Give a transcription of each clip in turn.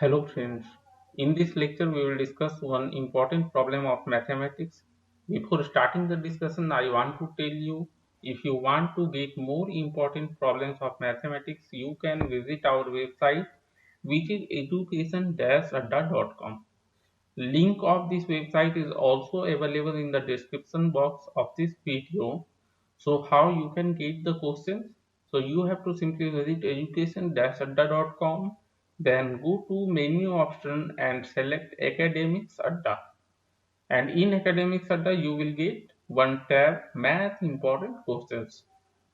Hello friends, in this lecture we will discuss one important problem of mathematics. Before starting the discussion, I want to tell you if you want to get more important problems of mathematics, you can visit our website which is education-adda.com. Link of this website is also available in the description box of this video. So how you can get the questions? So you have to simply visit education-adda.com, then go to menu option and select academics adda. And in academics adda you will get one tab math important questions.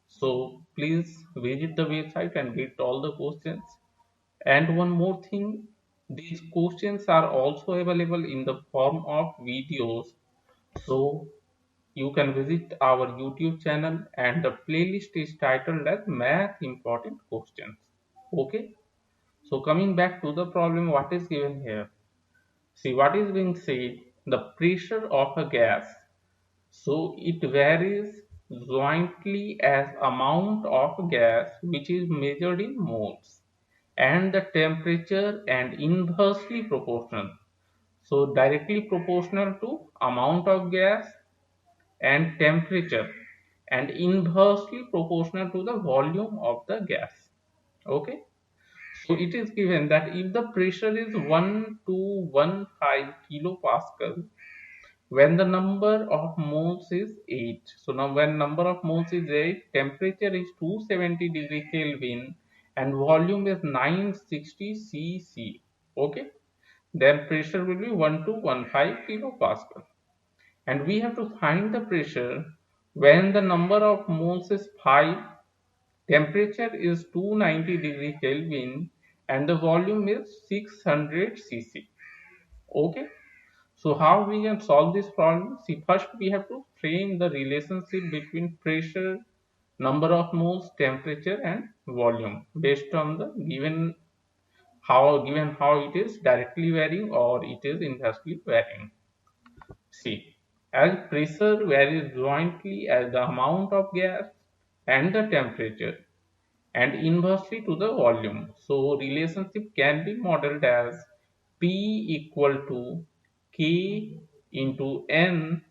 So please visit the website and get all the questions. And one more thing, these questions are also available in the form of videos. So you can visit our YouTube channel and the playlist is titled as Math Important Questions. Okay. So coming back to the problem, what is given here? See what is being said, the pressure of a gas. So it varies jointly as amount of gas which is measured in moles and the temperature and inversely proportional. So directly proportional to amount of gas and temperature and inversely proportional to the volume of the gas. Okay. So it is given that if the pressure is 1215 kilopascal when the number of moles is 8. So now when number of moles is 8, temperature is 270 degree Kelvin and volume is 960 cc. Okay. Then pressure will be 1215 kilopascal. And we have to find the pressure when the number of moles is 5, temperature is 290 degree Kelvin and the volume is 600 cc. Okay. So how we can solve this problem? See, first we have to frame the relationship between pressure, number of moles, temperature and volume based on the given how it is directly varying or it is inversely varying. See, as pressure varies jointly as the amount of gas and the temperature and inversely to the volume. So relationship can be modeled as P equal to K into N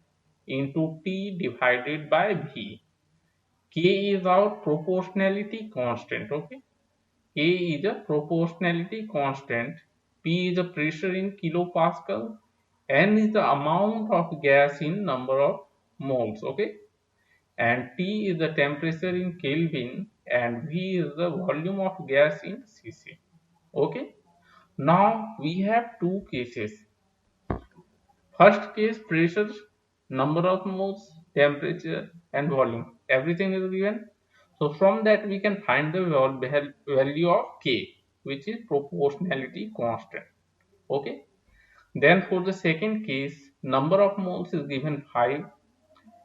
into T divided by V. K is our proportionality constant. Okay. K is a proportionality constant. P is the pressure in kilopascal. N is the amount of gas in number of moles. Okay. And T is the temperature in Kelvin and V is the volume of gas in cc. Okay. Now we have two cases. First case, pressure, number of moles, temperature and volume. Everything is given. So from that we can find the value of K, which is proportionality constant. Okay. Then for the second case, number of moles is given 5,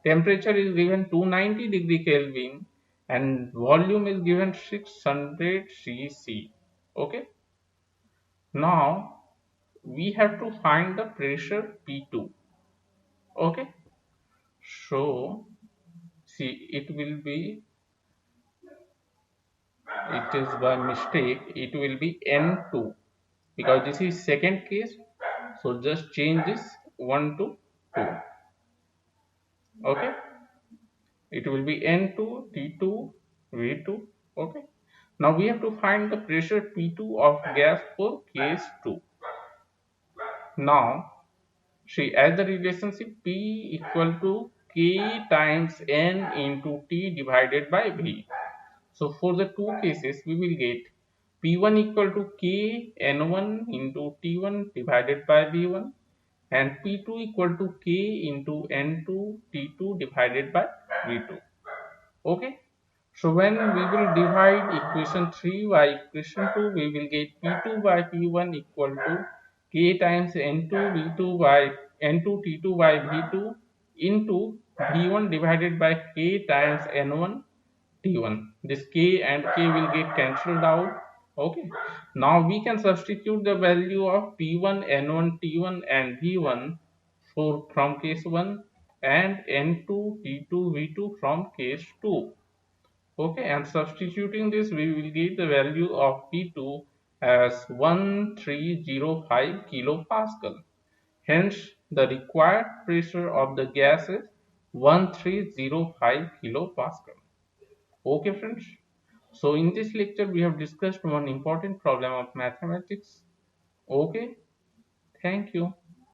temperature is given 290 degree Kelvin and volume is given 600 cc. Okay. Now we have to find the pressure P2. Okay. So see, it is by mistake, it will be N2 because this is second case. So just change this 1 to 2. Okay. It will be N2, T2, V2. Okay. Now we have to find the pressure P2 of gas for case 2. Now see, as the relationship P equal to K times N into T divided by V. So for the two cases we will get P1 equal to K N1 into T1 divided by V1 and P2 equal to K into N2 T2 divided by V2. Okay. So when we will divide equation 3 by equation 2, we will get P2 by P1 equal to K times N2 V2 by N2 T2 by V2 into V1 divided by K times N1 T1. This K and K will get cancelled out. Okay. Now we can substitute the value of P1, N1, T1 and V1 for from case 1 and N2, T2, V2 from case 2. Okay, and substituting this we will get the value of P2 as 1305 kilopascal. Hence, the required pressure of the gas is 1305 kilopascal. Okay, friends. So, in this lecture, we have discussed one important problem of mathematics. Okay, thank you.